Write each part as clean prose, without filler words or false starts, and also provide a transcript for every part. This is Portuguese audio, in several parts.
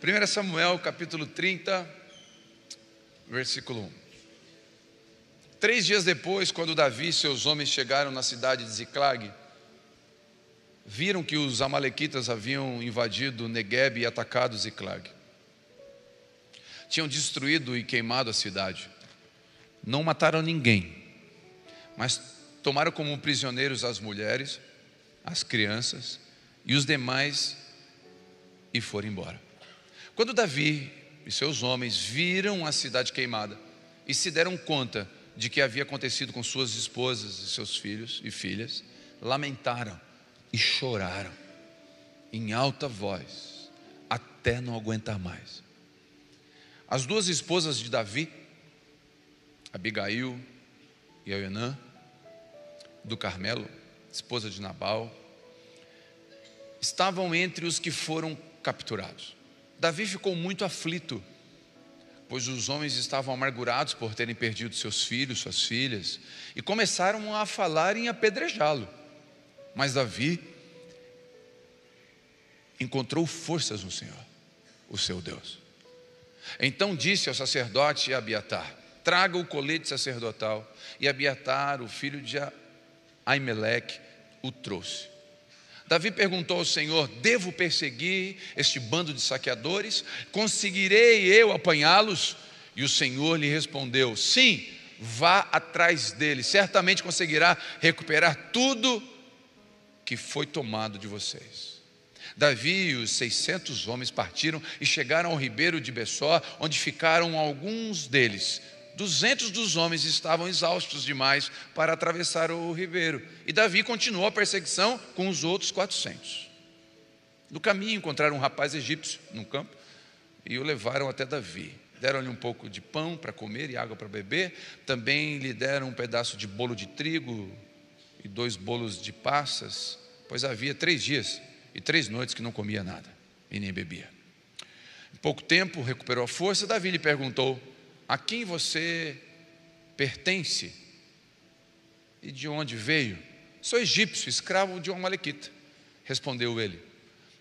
1 Samuel capítulo 30, versículo 1. 3 dias depois, quando Davi e seus homens chegaram na cidade de Ziclag, viram que os amalequitas haviam invadido Neguebe e atacado Ziclag. Tinham destruído e queimado a cidade. Não mataram ninguém, mas tomaram como prisioneiros as mulheres, as crianças e os demais e foram embora. Quando Davi e seus homens viram a cidade queimada e se deram conta de que havia acontecido com suas esposas e seus filhos e filhas, lamentaram e choraram em alta voz, até não aguentar mais. As 2 esposas de Davi, Abigail e Aionã, do Carmelo, esposa de Nabal, estavam entre os que foram capturados. Davi ficou muito aflito, pois os homens estavam amargurados por terem perdido seus filhos, suas filhas, e começaram a falar em apedrejá-lo. Mas Davi encontrou forças no Senhor, o seu Deus. Então disse ao sacerdote Abiatar: traga o colete sacerdotal. E Abiatar, o filho de Aimeleque, o trouxe. Davi perguntou ao Senhor: devo perseguir este bando de saqueadores? Conseguirei eu apanhá-los? E o Senhor lhe respondeu: sim, vá atrás deles, certamente conseguirá recuperar tudo que foi tomado de vocês. Davi e os 600 homens partiram e chegaram ao ribeiro de Bessó, onde ficaram alguns deles. 200 dos homens estavam exaustos demais para atravessar o ribeiro, e Davi continuou a perseguição com os outros 400. No caminho encontraram um rapaz egípcio no campo e o levaram até Davi. Deram-lhe um pouco de pão para comer e água para beber. Também lhe deram um pedaço de bolo de trigo e 2 bolos de passas, pois havia 3 dias e 3 noites que não comia nada e nem bebia. Em pouco tempo recuperou a força. Davi lhe perguntou: a quem você pertence e de onde veio? Sou egípcio, escravo de um amalequita. Respondeu ele: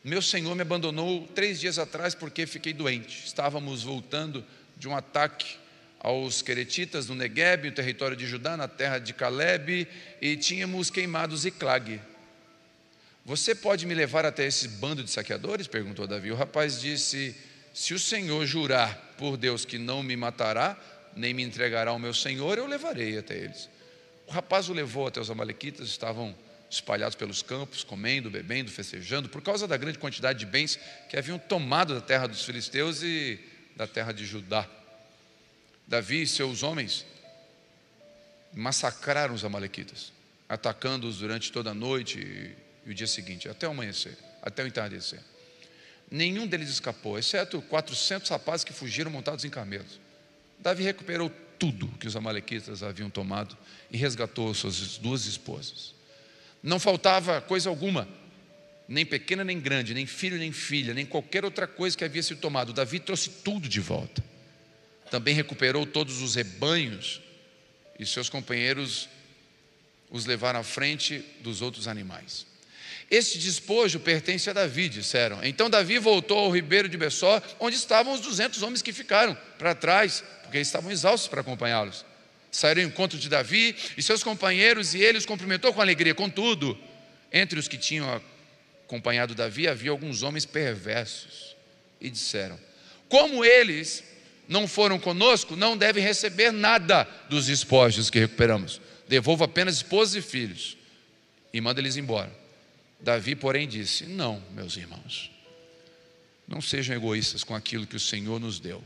meu senhor me abandonou 3 dias atrás porque fiquei doente. Estávamos voltando de um ataque aos queretitas no Neguebe, no território de Judá, na terra de Calebe, e tínhamos queimado Ziclag. Você pode me levar até esse bando de saqueadores? Perguntou Davi. O rapaz disse: se o Senhor jurar por Deus que não me matará, nem me entregará ao meu senhor, eu levarei até eles. O rapaz o levou até os amalequitas. Estavam espalhados pelos campos, comendo, bebendo, festejando, por causa da grande quantidade de bens que haviam tomado da terra dos filisteus e da terra de Judá. Davi e seus homens massacraram os amalequitas, atacando-os durante toda a noite e o dia seguinte, até o amanhecer, até o entardecer. Nenhum deles escapou, exceto 400 rapazes que fugiram montados em camelos. Davi recuperou tudo que os amalequitas haviam tomado e resgatou suas 2 esposas. Não faltava coisa alguma, nem pequena nem grande, nem filho nem filha, nem qualquer outra coisa que havia sido tomado. Davi trouxe tudo de volta. Também recuperou todos os rebanhos, e seus companheiros os levaram à frente dos outros animais. Este despojo pertence a Davi, disseram. Então Davi voltou ao ribeiro de Bessó, onde estavam os 200 homens que ficaram para trás, porque estavam exaustos para acompanhá-los. Saíram ao encontro de Davi e seus companheiros, e ele os cumprimentou com alegria. Contudo, entre os que tinham acompanhado Davi, havia alguns homens perversos, e disseram: como eles não foram conosco, não devem receber nada dos despojos que recuperamos. Devolva apenas esposas e filhos, e manda eles embora. Davi, porém, disse: não, meus irmãos, não sejam egoístas com aquilo que o Senhor nos deu.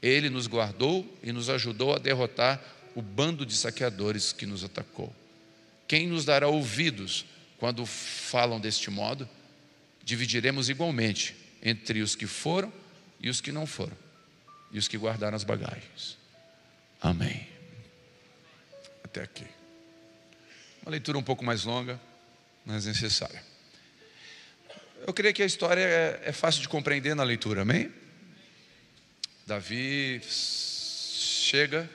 Ele nos guardou e nos ajudou a derrotar o bando de saqueadores que nos atacou. Quem nos dará ouvidos quando falam deste modo? Dividiremos igualmente entre os que foram e os que não foram, e os que guardaram as bagagens. Amém. Até aqui. Uma leitura um pouco mais longa, mas necessária. Eu creio que a história é fácil de compreender na leitura, amém? Davi chega,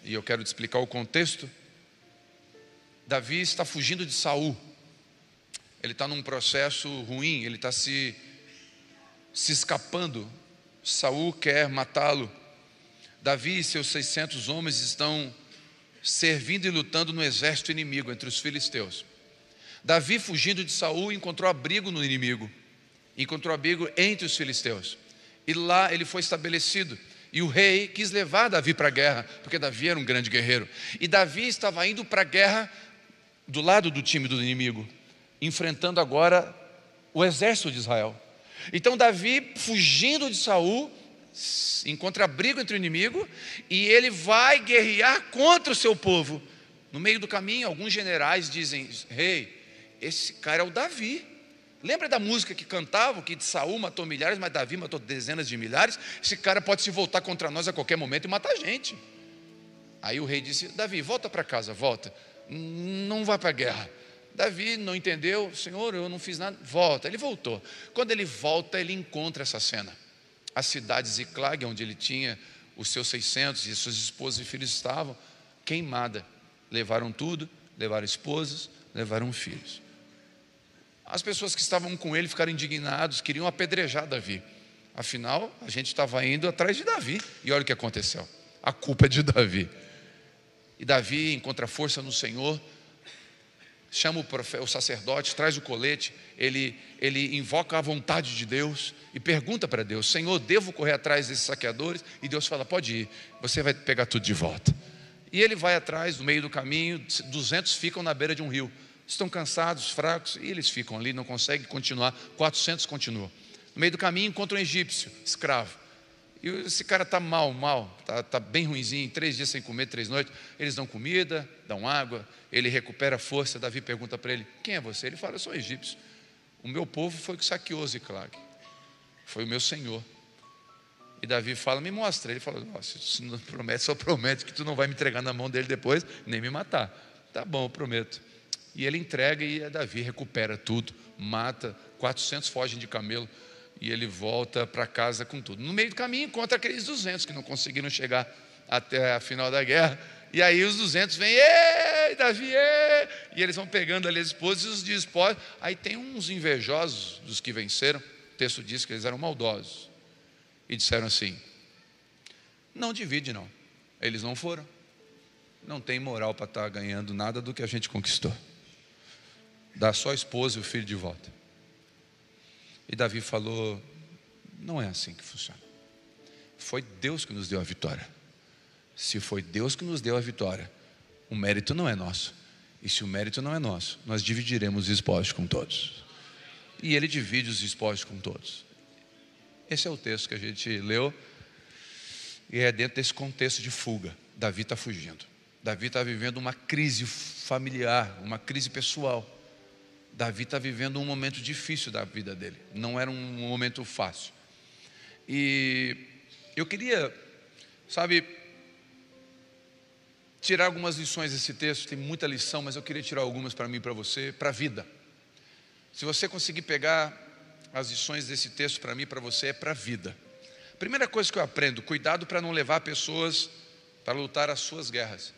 e eu quero te explicar o contexto. Davi está fugindo de Saul. Ele está num processo ruim, ele está se se escapando. Saul quer matá-lo. Davi e seus 600 homens estão servindo e lutando no exército inimigo entre os filisteus. Davi, fugindo de Saul, encontrou abrigo no inimigo, encontrou abrigo entre os filisteus, e lá ele foi estabelecido. E o rei quis levar Davi para a guerra, porque Davi era um grande guerreiro, e Davi estava indo para a guerra do lado do time do inimigo, enfrentando agora o exército de Israel. Então Davi, fugindo de Saul, encontra abrigo entre o inimigo, e ele vai guerrear contra o seu povo. No meio do caminho, alguns generais dizem: rei, esse cara é o Davi. Lembra da música que cantavam, que de Saul matou milhares, mas Davi matou dezenas de milhares? Esse cara pode se voltar contra nós a qualquer momento e matar a gente. Aí o rei disse: Davi, volta para casa, volta, não vá para a guerra. Davi não entendeu: Senhor, eu não fiz nada. Volta. Ele voltou. Quando ele volta, ele encontra essa cena. A cidade de Ziclag, onde ele tinha os seus 600 e suas esposas e filhos estavam, queimada. Levaram tudo, levaram esposas, levaram filhos. As pessoas que estavam com ele ficaram indignados, queriam apedrejar Davi. Afinal, a gente estava indo atrás de Davi. E olha o que aconteceu. A culpa é de Davi. E Davi encontra força no Senhor, chama o sacerdote, traz o colete, ele invoca a vontade de Deus e pergunta para Deus: Senhor, devo correr atrás desses saqueadores? E Deus fala: pode ir, você vai pegar tudo de volta. E ele vai atrás, no meio do caminho, 200 ficam na beira de um rio. Estão cansados, fracos, e eles ficam ali, não conseguem continuar. 400 continuam. No meio do caminho encontra um egípcio, escravo. E esse cara está mal, está bem ruinzinho, 3 dias sem comer, 3 noites. Eles dão comida, dão água, ele recupera a força. Davi pergunta para ele: quem é você? Ele fala: eu sou egípcio. O meu povo foi o que saqueou Ziclag, foi o meu senhor. E Davi fala: me mostra. Ele fala: nossa, só promete que tu não vai me entregar na mão dele depois, nem me matar. Tá bom, eu prometo. E ele entrega, e Davi recupera tudo, mata, 400 fogem de camelo, e ele volta para casa com tudo. No meio do caminho encontra aqueles 200 que não conseguiram chegar até a final da guerra, e aí os 200 vêm: ei, Davi, ei! E eles vão pegando ali as esposas e os despojos. Aí tem uns invejosos dos que venceram, o texto diz que eles eram maldosos, e disseram assim: não divide não, eles não foram, não tem moral para estar ganhando nada do que a gente conquistou, dá só a esposa e o filho de volta. E Davi falou: não é assim que funciona. Foi Deus que nos deu a vitória. Se foi Deus que nos deu a vitória, o mérito não é nosso. E se o mérito não é nosso, nós dividiremos os espólios com todos. E ele divide os espólios com todos. Esse é o texto que a gente leu, e é dentro desse contexto de fuga. Davi está fugindo. Davi está vivendo uma crise familiar, uma crise pessoal. Davi está vivendo um momento difícil da vida dele. Não era um momento fácil. E eu queria, tirar algumas lições desse texto. Tem muita lição, mas eu queria tirar algumas para mim e para você, para a vida. Se você conseguir pegar as lições desse texto para mim e para você, é para a vida. Primeira coisa que eu aprendo: cuidado para não levar pessoas para lutar as suas guerras.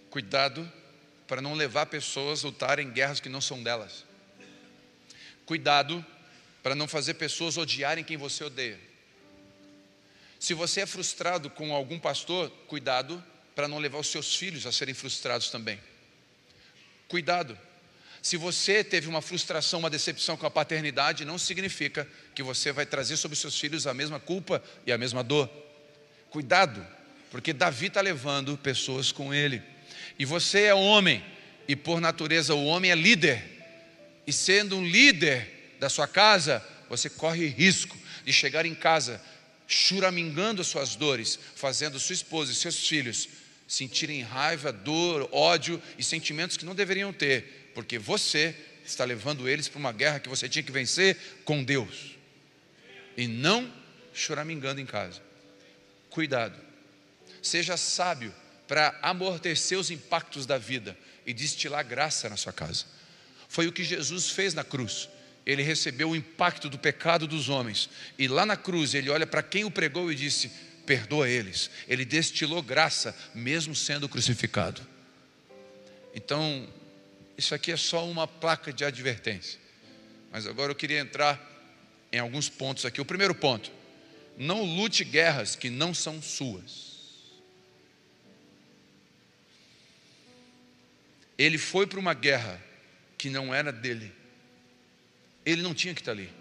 Cuidado para não levar pessoas a lutarem guerras que não são delas. Cuidado para não fazer pessoas odiarem quem você odeia. Se você é frustrado com algum pastor, cuidado para não levar os seus filhos a serem frustrados também. Cuidado. Se você teve uma frustração, uma decepção com a paternidade, não significa que você vai trazer sobre os seus filhos a mesma culpa e a mesma dor. Cuidado, porque Davi está levando pessoas com ele. E você é homem, e por natureza o homem é líder. E sendo um líder da sua casa, você corre risco de chegar em casa choramingando as suas dores, fazendo sua esposa e seus filhos sentirem raiva, dor, ódio e sentimentos que não deveriam ter, porque você está levando eles para uma guerra que você tinha que vencer com Deus, e não choramingando em casa. Cuidado, seja sábio para amortecer os impactos da vida e destilar graça na sua casa. Foi o que Jesus fez na cruz. Ele recebeu o impacto do pecado dos homens, e lá na cruz ele olha para quem o pregou e disse: perdoa eles. Ele destilou graça mesmo sendo crucificado. Então isso aqui é só uma placa de advertência. Mas agora eu queria entrar em alguns pontos aqui. O primeiro ponto: não lute guerras que não são suas. Ele foi para uma guerra que não era dele. Ele não tinha que estar ali.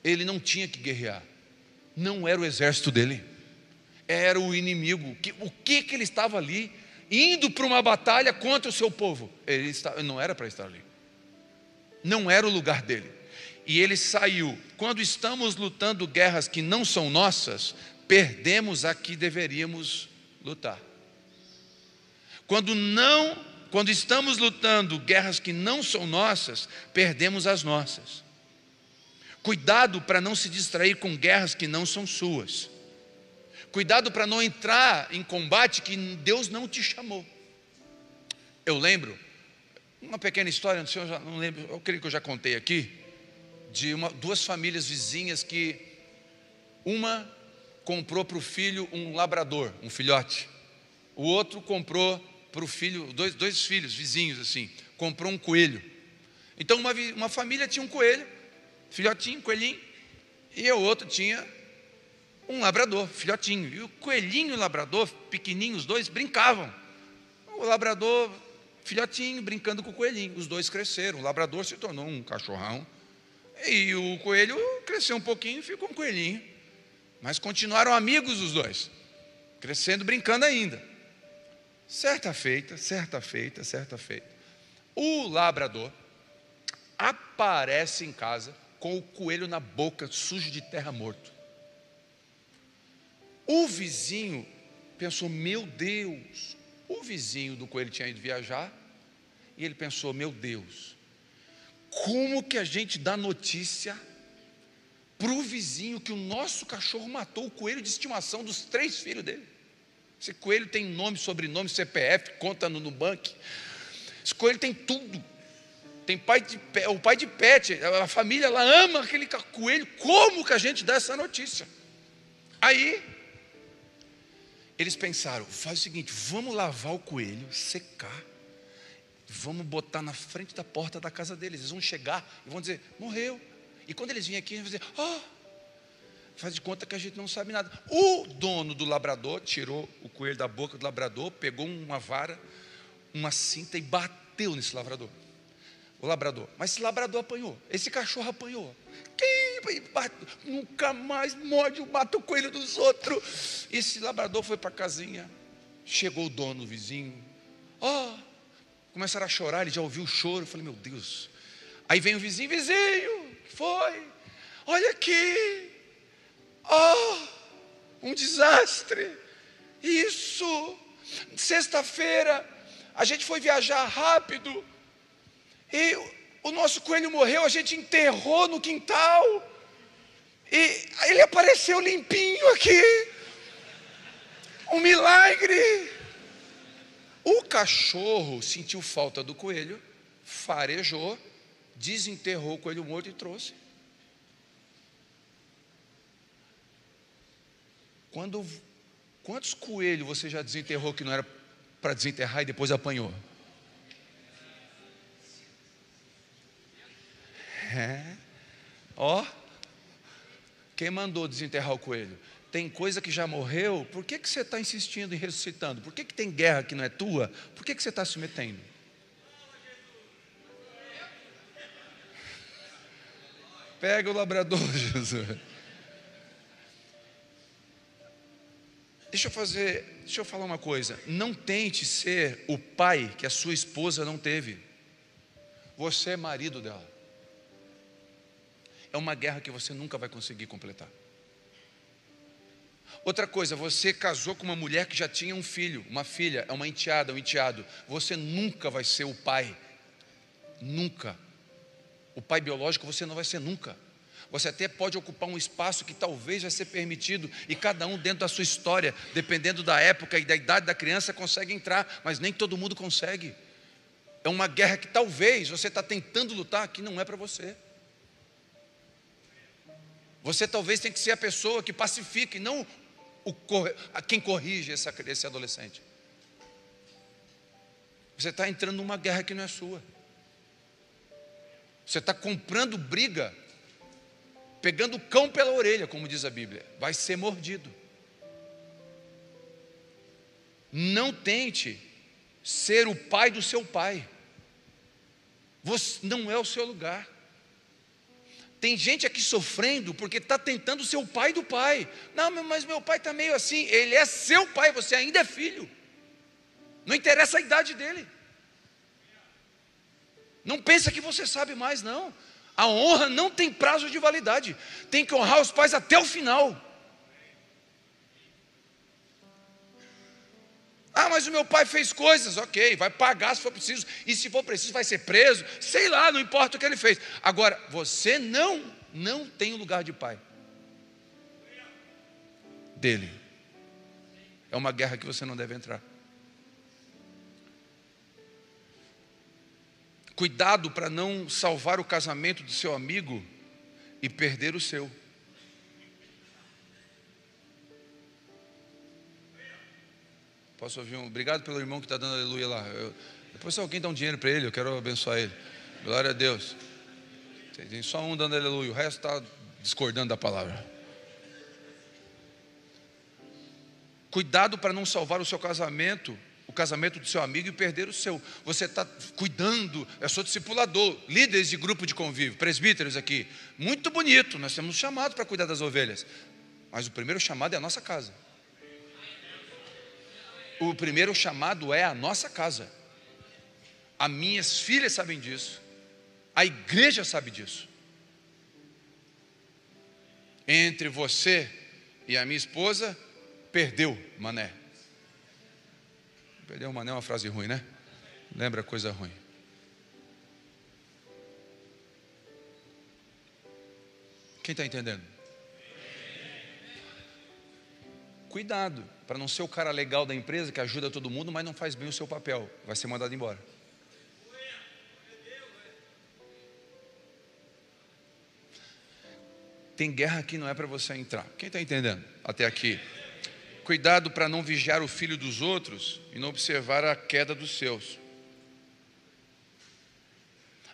Ele não tinha que guerrear. Não era o exército dele. Era o inimigo. O que ele estava ali? Indo para uma batalha contra o seu povo. Ele não era para estar ali. Não era o lugar dele. E ele saiu. Quando estamos lutando guerras que não são nossas, perdemos a que deveríamos lutar. Quando estamos lutando guerras que não são nossas, perdemos as nossas. Cuidado para não se distrair com guerras que não são suas. Cuidado para não entrar em combate que Deus não te chamou. Eu lembro, uma pequena história, não lembro, eu creio que eu já contei aqui, de duas famílias vizinhas que uma comprou para o filho um labrador, um filhote. O outro comprou para o filho, dois filhos vizinhos assim, comprou um coelho. Então uma família tinha um coelho, filhotinho, coelhinho, e o outro tinha um labrador, filhotinho. E o coelhinho e o labrador, pequenininhos, os dois brincavam. O labrador, filhotinho, brincando com o coelhinho. Os dois cresceram. O labrador se tornou um cachorrão. E o coelho cresceu um pouquinho e ficou um coelhinho. Mas continuaram amigos os dois, crescendo, brincando ainda. Certa feita, o labrador aparece em casa com o coelho na boca, sujo de terra, morto. O vizinho pensou, meu Deus, o vizinho do coelho tinha ido viajar, e ele pensou, meu Deus, como que a gente dá notícia para o vizinho que o nosso cachorro matou o coelho de estimação dos 3 filhos dele? Esse coelho tem nome, sobrenome, CPF, conta no Nubank. Esse coelho tem tudo. Tem o pai de pet, a família ela ama aquele coelho. Como que a gente dá essa notícia? Aí eles pensaram, faz o seguinte, vamos lavar o coelho, secar, vamos botar na frente da porta da casa deles. Eles vão chegar e vão dizer, morreu. E quando eles virem aqui, eles vão dizer, faz de conta que a gente não sabe nada. O dono do labrador tirou o coelho da boca do labrador, pegou uma vara, uma cinta e bateu nesse labrador. O labrador. Mas esse labrador apanhou. Esse cachorro apanhou. Nunca mais mata o coelho dos outros. Esse labrador foi para a casinha. Chegou o dono, o vizinho. Começaram a chorar, ele já ouviu o choro. Eu falei, meu Deus. Aí vem o vizinho, que foi? Olha aqui. Um desastre. Isso. Sexta-feira a gente foi viajar rápido e o nosso coelho morreu. A gente enterrou no quintal e ele apareceu limpinho aqui. Um milagre. O cachorro sentiu falta do coelho, farejou, desenterrou o coelho morto e trouxe. Quantos coelhos você já desenterrou que não era para desenterrar e depois apanhou? Quem mandou desenterrar o coelho? Tem coisa que já morreu, por que você está insistindo em ressuscitando? Por que tem guerra que não é tua? Por que você está se metendo? Pega o labrador, Jesus. Deixa eu falar uma coisa. Não tente ser o pai que a sua esposa não teve. Você é marido dela. É uma guerra que você nunca vai conseguir completar. Outra coisa, você casou com uma mulher que já tinha um filho, uma filha, é uma enteada, um enteado. Você nunca vai ser o pai. Nunca. O pai biológico você não vai ser nunca. Você até pode ocupar um espaço que talvez vai ser permitido, e cada um dentro da sua história, dependendo da época e da idade da criança, consegue entrar, mas nem todo mundo consegue. É uma guerra que talvez você está tentando lutar, que não é para você. Você talvez tenha que ser a pessoa que pacifica, e não quem corrige esse adolescente. Você está entrando numa guerra que não é sua. Você está comprando briga, pegando o cão pela orelha, como diz a Bíblia. Vai ser mordido. Não tente ser o pai do seu pai. Você não é o seu lugar. Tem gente aqui sofrendo porque está tentando ser o pai do pai. Não, mas meu pai está meio assim. Ele é seu pai, você ainda é filho. Não interessa a idade dele. Não pensa que você sabe mais, não. A honra não tem prazo de validade. Tem que honrar os pais até o final. Ah, mas o meu pai fez coisas, ok, vai pagar se for preciso, e se for preciso vai ser preso, sei lá, não importa o que ele fez. Agora, você não tem o lugar de pai dele. É uma guerra que você não deve entrar. Cuidado para não salvar o casamento do seu amigo e perder o seu. Posso ouvir um? Obrigado pelo irmão que está dando aleluia lá. Depois se alguém dá um dinheiro para ele, eu quero abençoar ele. Glória a Deus. Tem só um dando aleluia, o resto está discordando da palavra. Cuidado para não salvar o seu casamento, o casamento do seu amigo e perder o seu. Você está cuidando, eu sou discipulador, líderes de grupo de convívio, presbíteros aqui. Muito bonito, nós temos um chamado para cuidar das ovelhas. Mas o primeiro chamado é a nossa casa. O primeiro chamado é a nossa casa. As minhas filhas sabem disso. A igreja sabe disso. Entre você e a minha esposa, perdeu mané. Perdeu mané é uma frase ruim, né? Lembra coisa ruim. Quem está entendendo? Cuidado, para não ser o cara legal da empresa que ajuda todo mundo, mas não faz bem o seu papel. Vai ser mandado embora. Tem guerra que não é para você entrar. Quem está entendendo até aqui? Cuidado para não vigiar o filho dos outros e não observar a queda dos seus.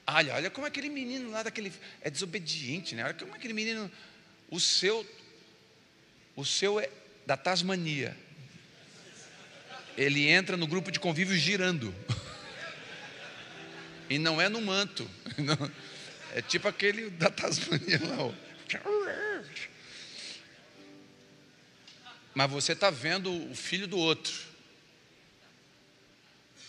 Olha como aquele menino lá daquele é desobediente, né? Olha como aquele menino, o seu é da Tasmania. Ele entra no grupo de convívio girando. E não é no manto. Não, é tipo aquele da Tasmania lá. Mas você está vendo o filho do outro.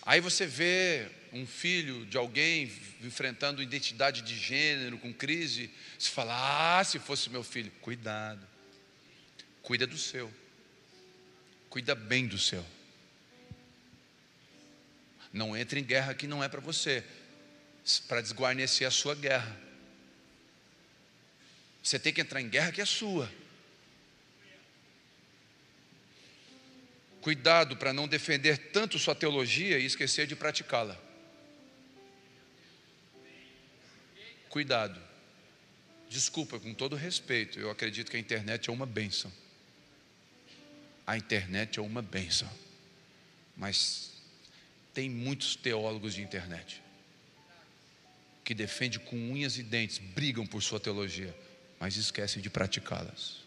Aí você vê um filho de alguém enfrentando identidade de gênero, com crise. Você fala, se fosse meu filho. Cuidado. Cuida do seu. Cuida bem do seu. Não entre em guerra que não é para você, para desguarnecer a sua guerra. Você tem que entrar em guerra que é sua. Cuidado para não defender tanto sua teologia e esquecer de praticá-la. Cuidado. Desculpa, com todo respeito, eu acredito que a internet é uma bênção. A internet é uma bênção. Mas tem muitos teólogos de internet que defendem com unhas e dentes, brigam por sua teologia, mas esquecem de praticá-las.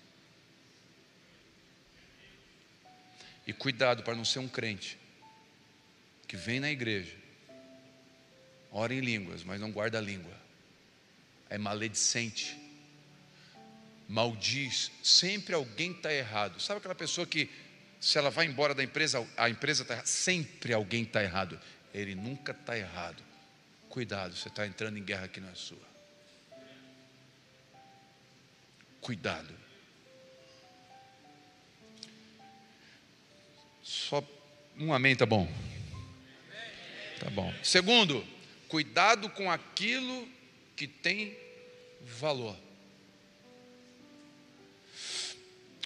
E cuidado para não ser um crente que vem na igreja, ora em línguas, mas não guarda a língua. É maledicente, maldiz. Sempre alguém está errado. Sabe aquela pessoa que, se ela vai embora da empresa, a empresa está errada? Sempre alguém está errado. Ele nunca está errado. Cuidado, você está entrando em guerra que não é sua. Cuidado. Só um amém, tá bom? Tá bom. Segundo, cuidado com aquilo que tem valor.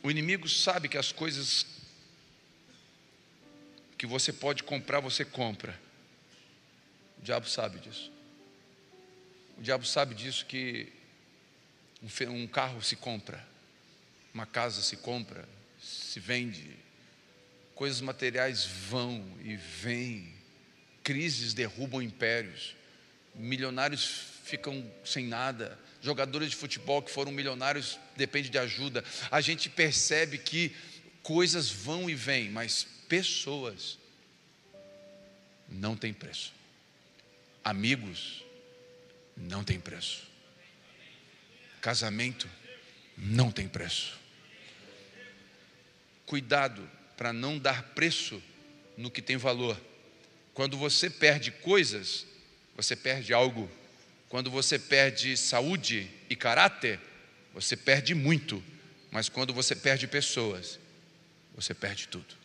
O inimigo sabe que as coisas que você pode comprar, você compra. O diabo sabe disso. O diabo sabe disso, que um carro se compra, uma casa se compra, se vende, coisas materiais vão e vêm, crises derrubam impérios, milionários ficam sem nada. Jogadores de futebol que foram milionários dependem de ajuda. A gente percebe que coisas vão e vêm, mas pessoas não têm preço. Amigos não tem preço. Casamento não tem preço. Cuidado para não dar preço no que tem valor. Quando você perde coisas, você perde algo. Quando você perde saúde e caráter, você perde muito. Mas quando você perde pessoas, você perde tudo.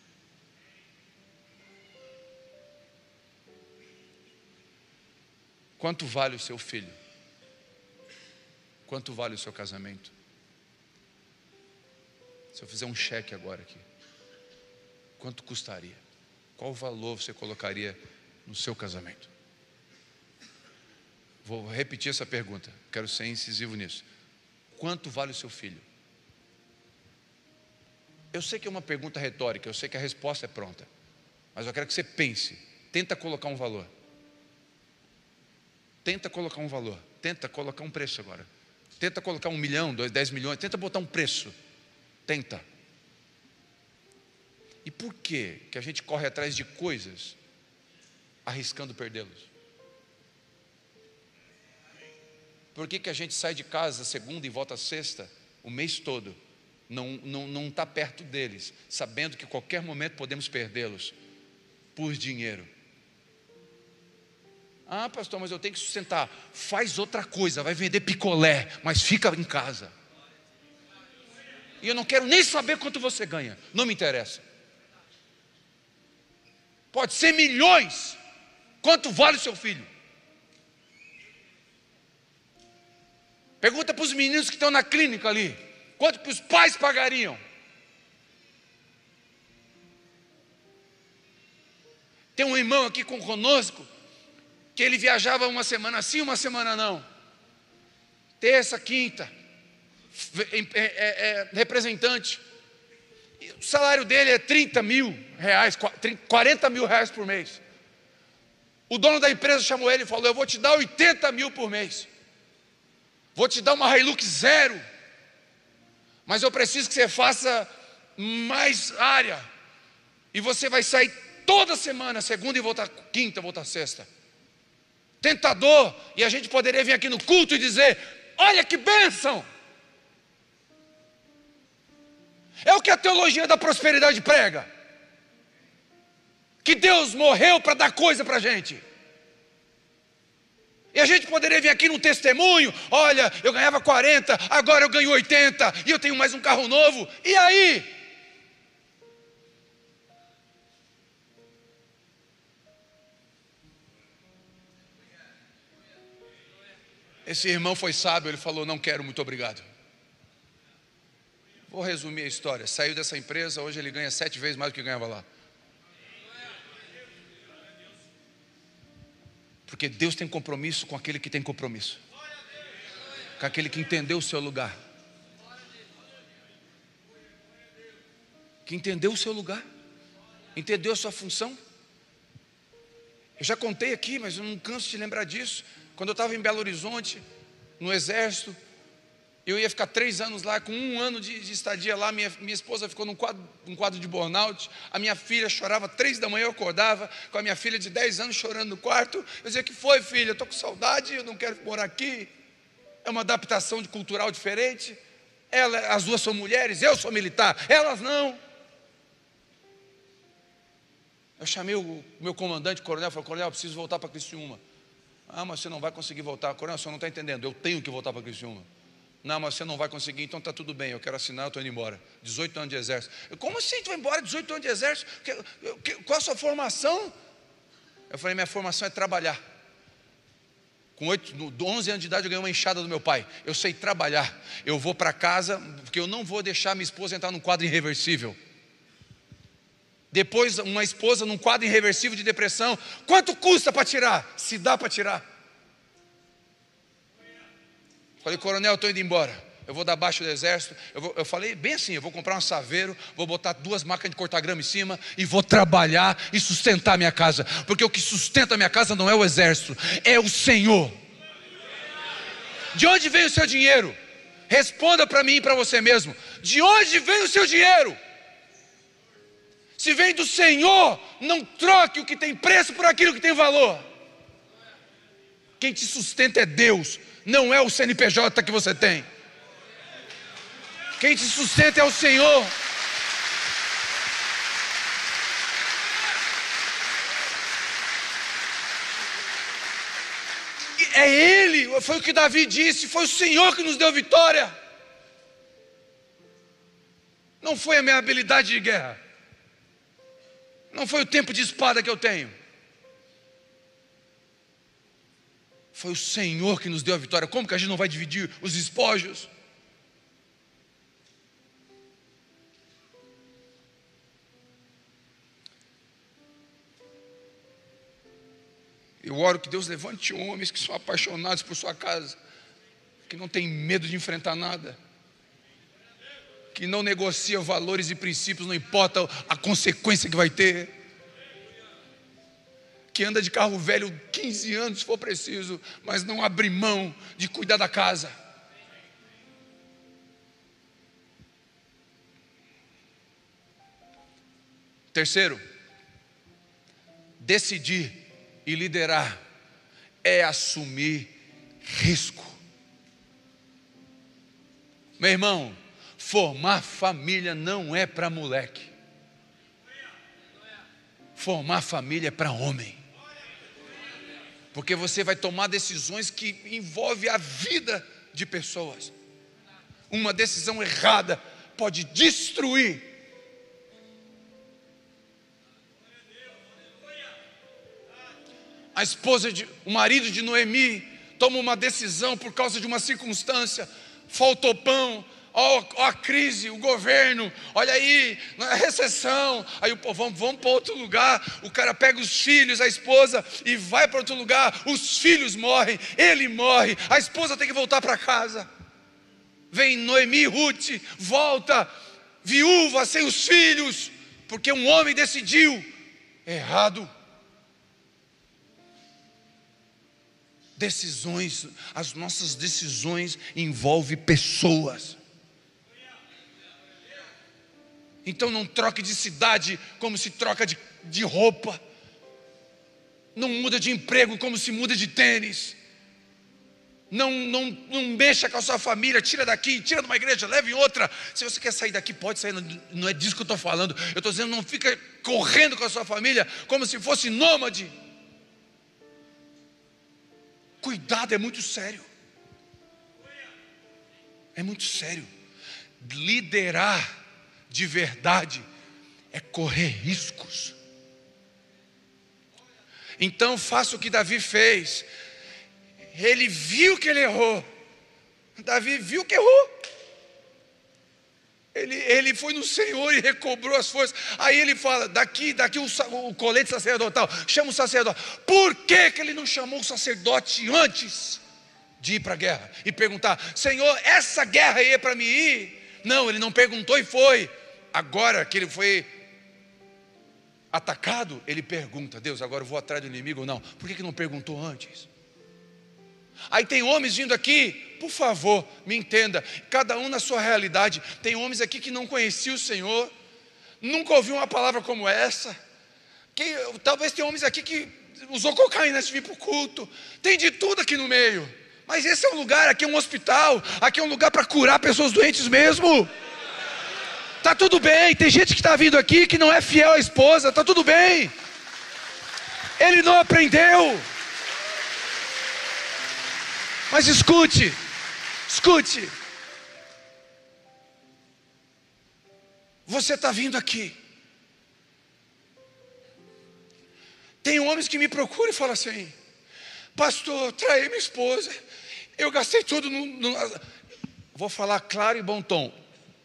Quanto vale o seu filho? Quanto vale o seu casamento? Se eu fizer um cheque agora aqui, quanto custaria? Qual valor você colocaria no seu casamento? Vou repetir essa pergunta, quero ser incisivo nisso. Quanto vale o seu filho? Eu sei que é uma pergunta retórica, eu sei que a resposta é pronta, mas eu quero que você pense, tenta colocar um valor. Tenta colocar um valor, tenta colocar um preço agora. Tenta colocar 1 milhão, 10 milhões, tenta botar um preço. Tenta. E por que a gente corre atrás de coisas arriscando perdê-los? Por que a gente sai de casa segunda e volta sexta o mês todo? Não está perto deles, sabendo que a qualquer momento podemos perdê-los por dinheiro. Ah, pastor, mas eu tenho que sustentar. Faz outra coisa, vai vender picolé, mas fica em casa. E eu não quero nem saber quanto você ganha, não me interessa. Pode ser milhões. Quanto vale o seu filho? Pergunta para os meninos que estão na clínica ali. Quanto que os pais pagariam? Tem um irmão aqui conosco, que ele viajava uma semana sim, uma semana não. Terça, quinta, representante. O salário dele é 30 mil reais, 40 mil reais por mês. O dono da empresa chamou ele e falou: eu vou te dar 80 mil por mês. Vou te dar uma Hilux 0. Mas eu preciso que você faça mais área. E você vai sair toda semana, segunda e voltar quinta, voltar sexta. Tentador. E a gente poderia vir aqui no culto e dizer: olha que bênção. É o que a teologia da prosperidade prega. Que Deus morreu para dar coisa para a gente. E a gente poderia vir aqui num testemunho: olha, eu ganhava 40, agora eu ganho 80, e eu tenho mais um carro novo. E aí? Esse irmão foi sábio, ele falou: não quero, muito obrigado. Vou resumir a história. Saiu dessa empresa, hoje ele ganha 7 vezes mais do que ganhava lá. Porque Deus tem compromisso com aquele que tem compromisso, com aquele que entendeu o seu lugar, que entendeu o seu lugar, entendeu a sua função. Eu já contei aqui, mas eu não canso de lembrar disso. Quando eu estava em Belo Horizonte, no exército, eu ia ficar 3 anos lá, com 1 ano de estadia lá. Minha esposa ficou num quadro de burnout. A minha filha chorava 3 da manhã, eu acordava com a minha filha de 10 anos chorando no quarto. Eu dizia: que foi, filha? Eu estou com saudade, eu não quero morar aqui. É uma adaptação cultural diferente. As duas são mulheres, eu sou militar, elas não. Eu chamei o meu comandante, coronel, falei: coronel, eu preciso voltar para Criciúma. Ah, mas você não vai conseguir voltar. Coronel, você não está entendendo, eu tenho que voltar para Criciúma. Não, mas você não vai conseguir, então está tudo bem, eu quero assinar, eu estou indo embora. 18 anos de exército. Como assim tu vai embora, 18 anos de exército? Qual a sua formação? Eu falei: minha formação é trabalhar. Com 11 anos de idade eu ganhei uma enxada do meu pai. Eu sei trabalhar. Eu vou para casa, porque eu não vou deixar minha esposa entrar num quadro irreversível. Depois, uma esposa num quadro irreversível de depressão, quanto custa para tirar? Se dá para tirar. Falei: coronel, eu estou indo embora, eu vou dar baixa do exército. Eu falei bem assim: eu vou comprar um saveiro, vou botar 2 máquinas de cortar grama em cima e vou trabalhar e sustentar a minha casa. Porque o que sustenta a minha casa não é o exército, é o Senhor. De onde vem o seu dinheiro? Responda para mim e para você mesmo. De onde vem o seu dinheiro? Se vem do Senhor, não troque o que tem preço por aquilo que tem valor. Quem te sustenta é Deus, não é o CNPJ que você tem. Quem te sustenta é o Senhor. É Ele, foi o que Davi disse, foi o Senhor que nos deu vitória. Não foi a minha habilidade de guerra. Não foi o tempo de espada que eu tenho. Foi o Senhor que nos deu a vitória. Como que a gente não vai dividir os despojos? Eu oro que Deus levante homens que são apaixonados por sua casa, que não tem medo de enfrentar nada, que não negocia valores e princípios, não importa a consequência que vai ter, que anda de carro velho 15 anos se for preciso, mas não abre mão de cuidar da casa. Terceiro, decidir e liderar é assumir risco. Meu irmão, formar família não é para moleque. Formar família é para homem. Porque você vai tomar decisões que envolvem a vida de pessoas. Uma decisão errada pode destruir. O marido de Noemi toma uma decisão por causa de uma circunstância. Faltou pão, ó a crise, o governo, olha aí, a recessão. Aí o povo, vamos para outro lugar. O cara pega os filhos, a esposa e vai para outro lugar. Os filhos morrem, ele morre, a esposa tem que voltar para casa. Vem Noemi e Ruth, volta, viúva, sem os filhos, porque um homem decidiu errado. Decisões, as nossas decisões envolvem pessoas. Então não troque de cidade como se troca de roupa. Não muda de emprego como se muda de tênis. Não mexa com a sua família, tira daqui, tira de uma igreja, leve em outra. Se você quer sair daqui, pode sair, não é disso que eu estou falando. Eu estou dizendo, não fica correndo com a sua família como se fosse nômade. Cuidado, é muito sério. É muito sério. Liderar de verdade é correr riscos. Então faça o que Davi fez. Ele viu que ele errou. Davi viu que errou. Ele foi no Senhor e recobrou as forças. Aí ele fala, daqui o colete sacerdotal, chama o sacerdote. Por que ele não chamou o sacerdote antes de ir para a guerra? E perguntar, Senhor, essa guerra aí é para mim ir? Não, ele não perguntou e foi. Agora que ele foi atacado, ele pergunta, Deus, agora eu vou atrás do inimigo ou não? Por que não perguntou antes? Aí tem homens vindo aqui, por favor, me entenda, cada um na sua realidade. Tem homens aqui que não conheciam o Senhor, nunca ouviu uma palavra como essa. Talvez tenha homens aqui que usou cocaína antes de vir para o culto. Tem de tudo aqui no meio. Mas esse é um lugar, aqui é um hospital, aqui é um lugar para curar pessoas doentes mesmo. Está tudo bem, tem gente que está vindo aqui que não é fiel à esposa, está tudo bem. Ele não aprendeu. Mas escute. Você está vindo aqui. Tem homens que me procuram e falam assim, pastor, traí minha esposa. Eu gastei tudo Vou falar claro e bom tom.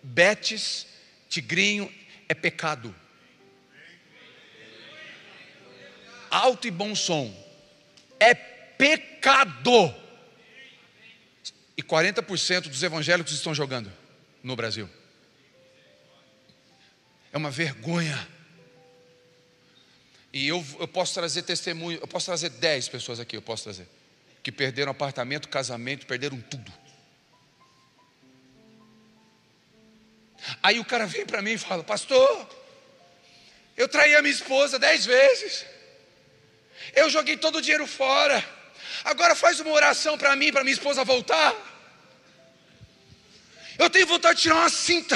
Betes, tigrinho, é pecado. Alto e bom som. É pecado. E 40% dos evangélicos estão jogando no Brasil. É uma vergonha. E eu posso trazer testemunho, eu posso trazer 10 pessoas aqui, eu posso trazer. que perderam apartamento, casamento, perderam tudo. Aí o cara vem para mim e fala: pastor, eu traí a minha esposa 10 vezes, eu joguei todo o dinheiro fora, agora faz uma oração para mim, para minha esposa voltar. Eu tenho vontade de tirar uma cinta.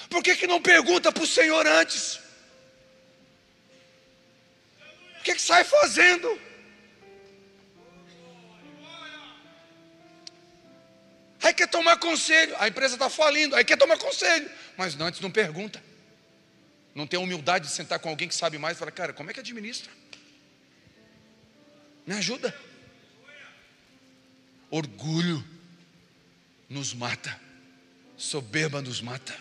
Por que não pergunta para o Senhor antes? O que sai fazendo? Aí quer tomar conselho, a empresa está falindo, aí quer tomar conselho, mas antes não pergunta. Não tem a humildade de sentar com alguém que sabe mais e falar: cara, como é que administra? Me ajuda. Orgulho nos mata, soberba nos mata,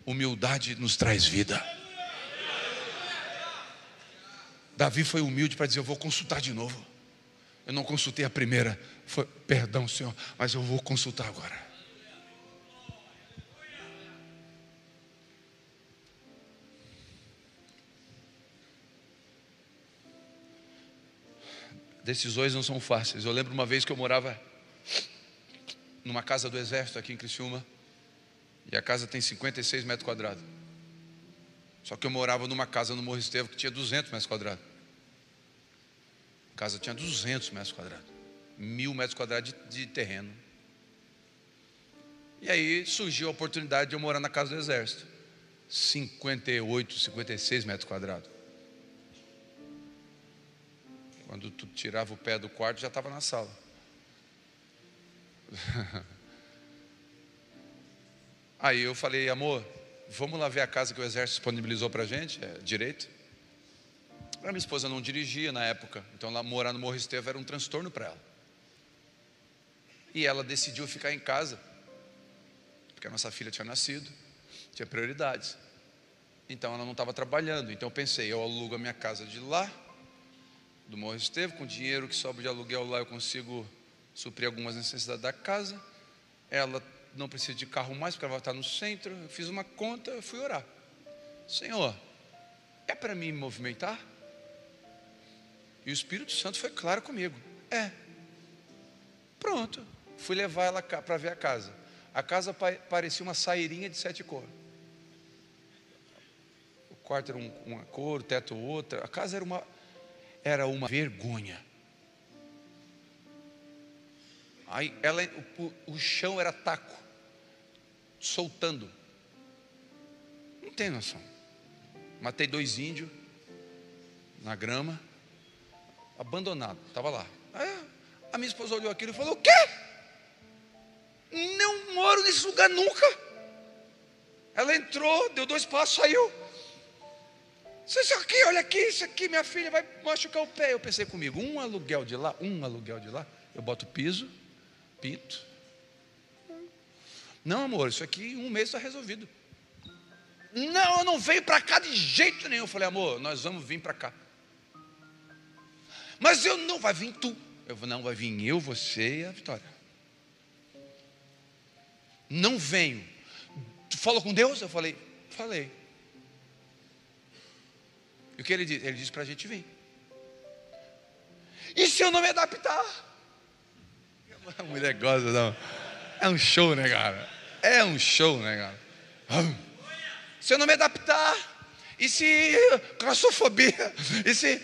humildade nos traz vida. Davi foi humilde para dizer: eu vou consultar de novo. Eu não consultei a primeira, foi, perdão, Senhor, mas eu vou consultar agora. Decisões não são fáceis. Eu lembro uma vez que eu morava numa casa do exército aqui em Criciúma, e a casa tem 56 metros quadrados. Só que eu morava numa casa no Morro Estevão que tinha 200 metros quadrados. A casa tinha 200 metros quadrados, 1000 metros quadrados de terreno. E aí surgiu a oportunidade de eu morar na casa do exército, 58, 56 metros quadrados. Quando tu tirava o pé do quarto, já estava na sala. Aí eu falei: amor, vamos lá ver a casa que o exército disponibilizou para a gente, direito. A minha esposa não dirigia na época, então lá morar no Morro Estevão era um transtorno para ela. E ela decidiu ficar em casa, porque a nossa filha tinha nascido, tinha prioridades. Então ela não estava trabalhando. Então eu pensei: eu alugo a minha casa de lá, do Morro Estevão, com o dinheiro que sobra de aluguel lá eu consigo suprir algumas necessidades da casa. Ela não precisa de carro mais, porque ela vai estar no centro. Eu fiz uma conta, eu fui orar: Senhor, é para mim me movimentar? E o Espírito Santo foi claro comigo: é. Pronto, fui levar ela para ver a casa. A casa parecia uma sairinha de 7 cores. O quarto era uma cor, o teto outra. A casa era uma vergonha. Aí o chão era taco, soltando. Não tem noção. Matei 2 índios na grama, abandonado, estava lá. Aí a minha esposa olhou aquilo e falou: o quê? Não moro nesse lugar nunca. Ela entrou, deu 2 passos, saiu. Isso aqui, olha aqui, isso aqui, minha filha vai machucar o pé. Eu pensei comigo: um aluguel de lá, eu boto piso, pinto. Não, amor, isso aqui em 1 mês está resolvido. Não, eu não venho para cá de jeito nenhum. Eu falei: amor, nós vamos vir para cá. Mas eu não, vai vir tu. Eu falei: não, vai vir eu, você e a Vitória. Não venho. Tu falou com Deus? Eu falei: falei. E o que ele disse? Ele disse para a gente vir. E se eu não me adaptar? A mulher gosta, não. É um show, né, cara? É um show, né, cara? Se eu não me adaptar, e se claustrofobia, e se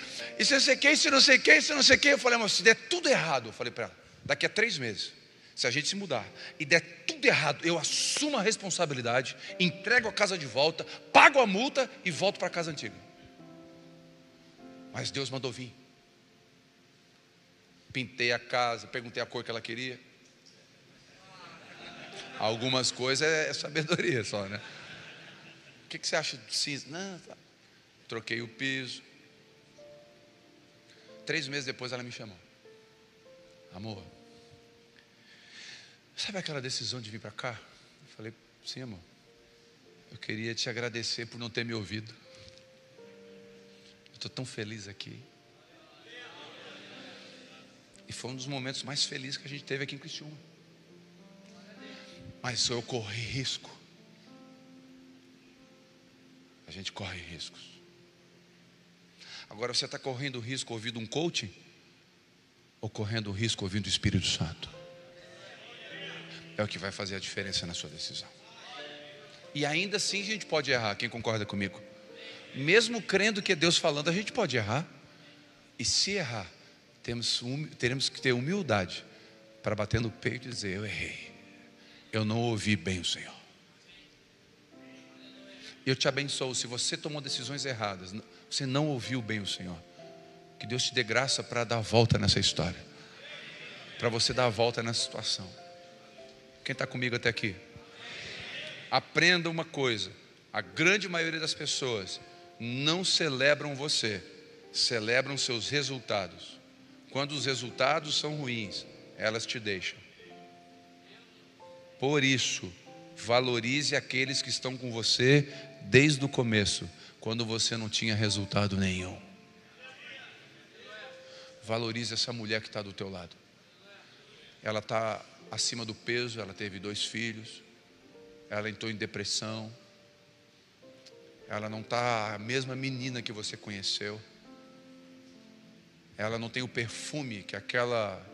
não sei o que, se não sei o que, se não sei o que. Eu falei: amor, se der tudo errado, eu falei para ela, daqui a 3 meses, se a gente se mudar e der tudo errado, eu assumo a responsabilidade, entrego a casa de volta, pago a multa e volto para a casa antiga. Mas Deus mandou vir. Pintei a casa, perguntei a cor que ela queria. Algumas coisas é sabedoria só, né? O que você acha de cinza? Não, tá. Troquei o piso. 3 meses depois ela me chamou: amor, sabe aquela decisão de vir para cá? Eu falei: sim, amor. Eu queria te agradecer por não ter me ouvido. Eu estou tão feliz aqui. E foi um dos momentos mais felizes que a gente teve aqui em Criciúma. Mas eu corri risco. A gente corre riscos. Agora você está correndo risco ouvindo um coaching? ou correndo o risco ouvindo o Espírito Santo. É o que vai fazer a diferença na sua decisão. E ainda assim a gente pode errar. Quem concorda comigo? Mesmo crendo que é Deus falando, a gente pode errar. E se errar, teremos que ter humildade para bater no peito e dizer: eu errei, eu não ouvi bem o Senhor. Eu te abençoo. Se você tomou decisões erradas, você não ouviu bem o Senhor, que Deus te dê graça para dar a volta nessa história, para você dar a volta nessa situação. Quem está comigo até aqui? Aprenda uma coisa: a grande maioria das pessoas não celebram você, celebram seus resultados. Quando os resultados são ruins, elas te deixam. Por isso, valorize aqueles que estão com você desde o começo, quando você não tinha resultado nenhum. Valorize essa mulher que está do teu lado. Ela está acima do peso, ela teve 2 filhos, ela entrou em depressão, ela não está a mesma menina que você conheceu, ela não tem o perfume que aquela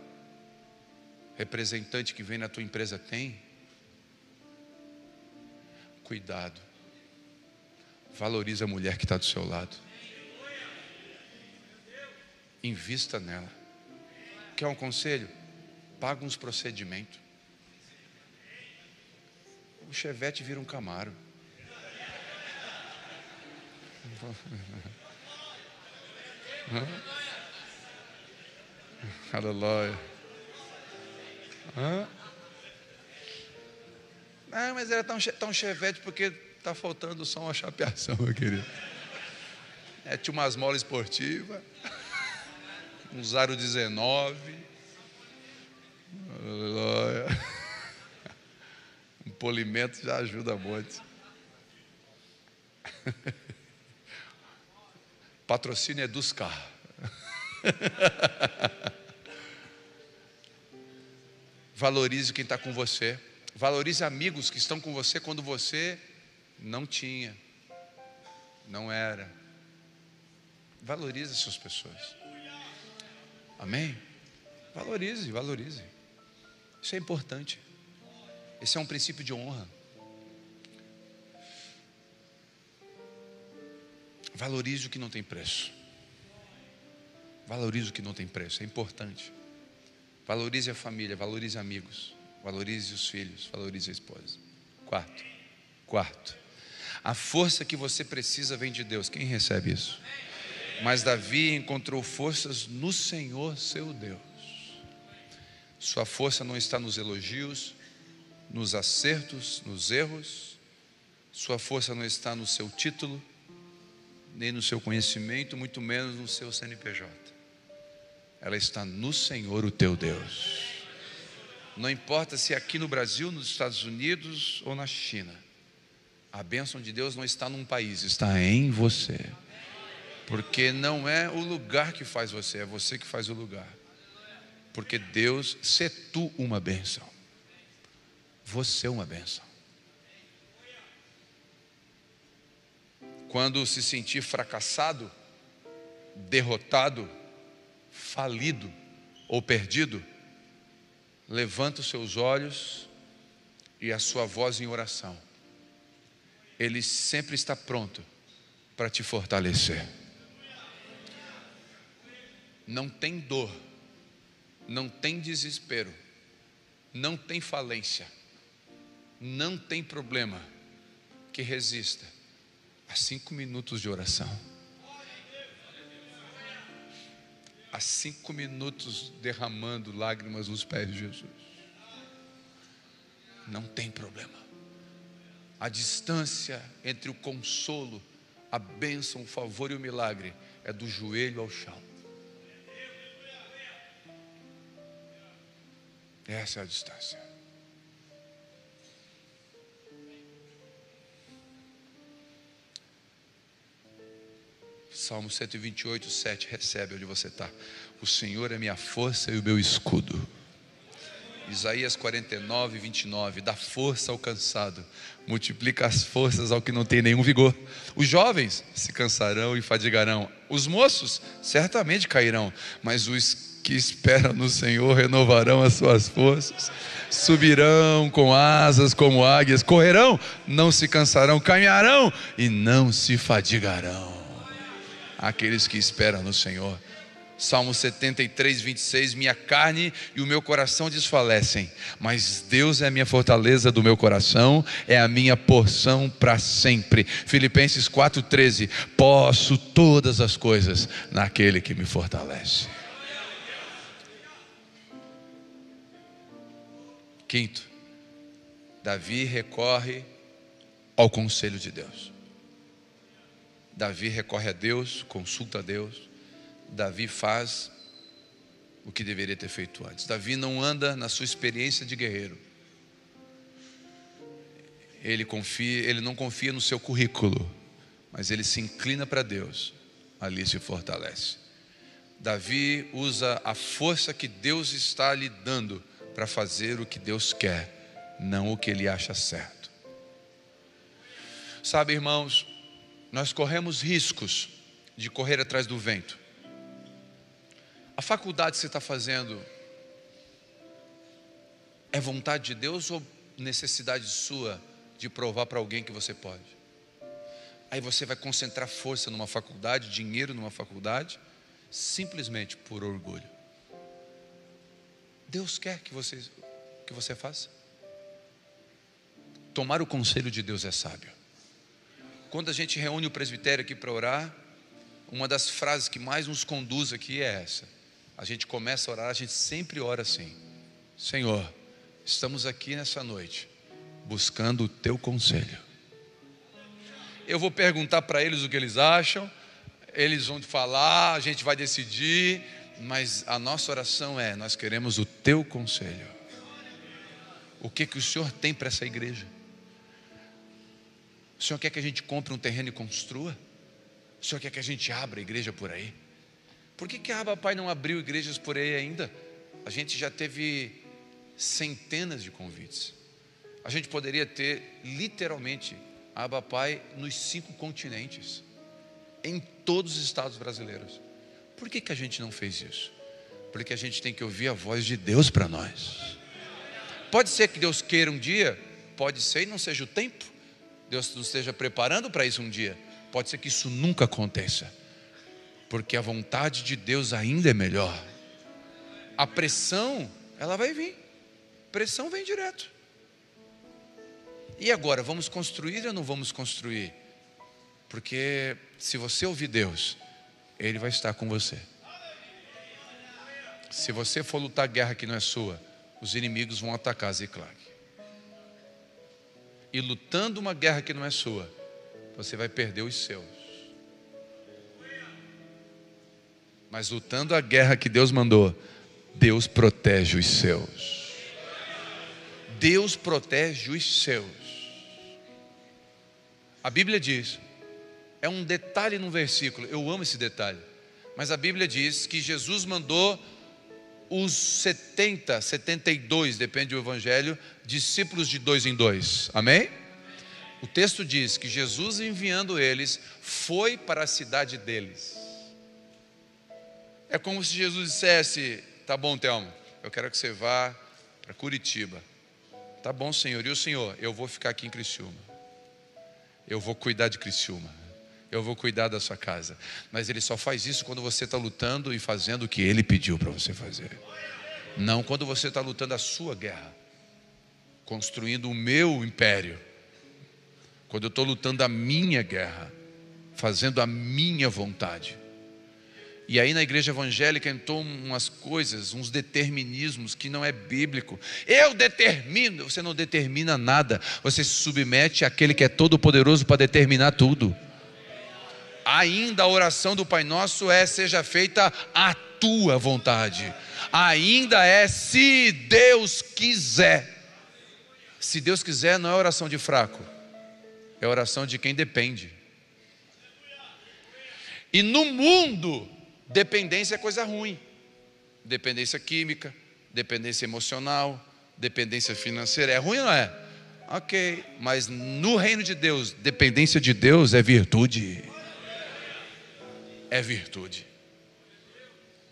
representante que vem na tua empresa tem. Cuidado, valorize a mulher que está do seu lado, invista nela. Quer um conselho? Paga uns procedimentos. O Chevette vira um Camaro. Aleluia. Ah, mas era tão Chevette porque está faltando só uma chapeação, meu querido. Tinha umas molas esportivas, uns aro 19. Aleluia. Um polimento já ajuda muito. Patrocínio é dos carros. Valorize quem está com você. Valorize amigos que estão com você quando você não tinha, não era. Valorize essas pessoas. Amém? Valorize, valorize. Isso é importante. Esse é um princípio de honra. Valorize o que não tem preço. Valorize o que não tem preço, é importante. Valorize a família, valorize amigos, valorize os filhos, valorize a esposa. Quarto, a força que você precisa vem de Deus. Quem recebe isso? Mas Davi encontrou forças no Senhor seu Deus. Sua força não está nos elogios, nos acertos, nos erros. Sua força não está no seu título, nem no seu conhecimento, muito menos no seu CNPJ. Ela está no Senhor, o teu Deus. Não importa se é aqui no Brasil, nos Estados Unidos ou na China. A bênção de Deus não está num país, está em você. Porque não é o lugar que faz você, é você que faz o lugar. Porque Deus, se tu uma bênção, você é uma bênção. Quando se sentir fracassado, derrotado, falido ou perdido, levanta os seus olhos e a sua voz em oração. Ele sempre está pronto para te fortalecer. Não tem dor, não tem desespero, não tem falência, não tem problema que resista a 5 minutos de oração, a 5 minutos derramando lágrimas nos pés de Jesus. Não tem problema. A distância entre o consolo, a bênção, o favor e o milagre é do joelho ao chão. Essa é a distância. Salmo 128, 7, recebe onde você está. O Senhor é minha força e o meu escudo. Isaías 49, 29, dá força ao cansado, multiplica as forças ao que não tem nenhum vigor. Os jovens se cansarão e fadigarão, os moços certamente cairão, mas os que esperam no Senhor renovarão as suas forças, subirão com asas como águias, correrão, não se cansarão, caminharão e não se fadigarão. Aqueles que esperam no Senhor. Salmo 73, 26, minha carne e o meu coração desfalecem, mas Deus é a minha fortaleza do meu coração, é a minha porção para sempre. Filipenses 4, 13, posso todas as coisas naquele que me fortalece. Quinto, Davi recorre ao conselho de Deus. Davi recorre a Deus, consulta a Deus. Davi faz o que deveria ter feito antes. Davi não anda na sua experiência de guerreiro. Ele não confia no seu currículo, mas ele se inclina para Deus, ali se fortalece. Davi usa a força que Deus está lhe dando para fazer o que Deus quer, não o que ele acha certo. Sabe, irmãos, nós corremos riscos de correr atrás do vento. A faculdade que você está fazendo é vontade de Deus ou necessidade sua de provar para alguém que você pode? Aí você vai concentrar força numa faculdade, dinheiro numa faculdade, simplesmente por orgulho. Deus quer que você faça. Tomar o conselho de Deus é sábio. Quando a gente reúne o presbitério aqui para orar, uma das frases que mais nos conduz aqui é essa. A gente começa a orar, a gente sempre ora assim: Senhor, estamos aqui nessa noite buscando o teu conselho. Eu vou perguntar para eles o que eles acham, eles vão falar, a gente vai decidir, mas a nossa oração é: nós queremos o teu conselho. O que o Senhor tem para essa igreja? O Senhor quer que a gente compre um terreno e construa? O Senhor quer que a gente abra a igreja por aí? Por que a Abba Pai não abriu igrejas por aí ainda? A gente já teve centenas de convites. A gente poderia ter literalmente a Abba Pai nos 5 continentes, em todos os estados brasileiros. Por que a gente não fez isso? Porque a gente tem que ouvir a voz de Deus para nós. Pode ser que Deus queira um dia, pode ser e não seja o tempo. Deus nos esteja preparando para isso um dia. Pode ser que isso nunca aconteça, porque a vontade de Deus ainda é melhor. A pressão, ela vai vir. Pressão vem direto. E agora, vamos construir ou não vamos construir? Porque se você ouvir Deus, Ele vai estar com você. Se você for lutar a guerra que não é sua, os inimigos vão atacar Ziclag. E lutando uma guerra que não é sua, você vai perder os seus. Mas lutando a guerra que Deus mandou, Deus protege os seus. Deus protege os seus. A Bíblia diz, é um detalhe num versículo, eu amo esse detalhe, mas a Bíblia diz que Jesus mandou os 72, depende do evangelho, discípulos de 2 em 2, amém? O texto diz que Jesus, enviando eles, foi para a cidade deles. É como se Jesus dissesse: tá bom, Telmo, eu quero que você vá para Curitiba. Tá bom, Senhor, e o Senhor? Eu vou ficar aqui em Criciúma. Eu vou cuidar de Criciúma. Eu vou cuidar da sua casa. Mas Ele só faz isso quando você está lutando e fazendo o que Ele pediu para você fazer. Não quando você está lutando a sua guerra, construindo o meu império. Quando eu estou lutando a minha guerra, fazendo a minha vontade. E aí na igreja evangélica entrou umas coisas, uns determinismos que não é bíblico. Eu determino. Você não determina nada. Você se submete àquele que é todo poderoso para determinar tudo. Ainda a oração do Pai Nosso é: seja feita a tua vontade. Ainda é: se Deus quiser. Se Deus quiser não é oração de fraco, é oração de quem depende. E no mundo, dependência é coisa ruim. Dependência química, dependência emocional, dependência financeira, é ruim ou não é? Ok, mas no reino de Deus, dependência de Deus é virtude. É virtude.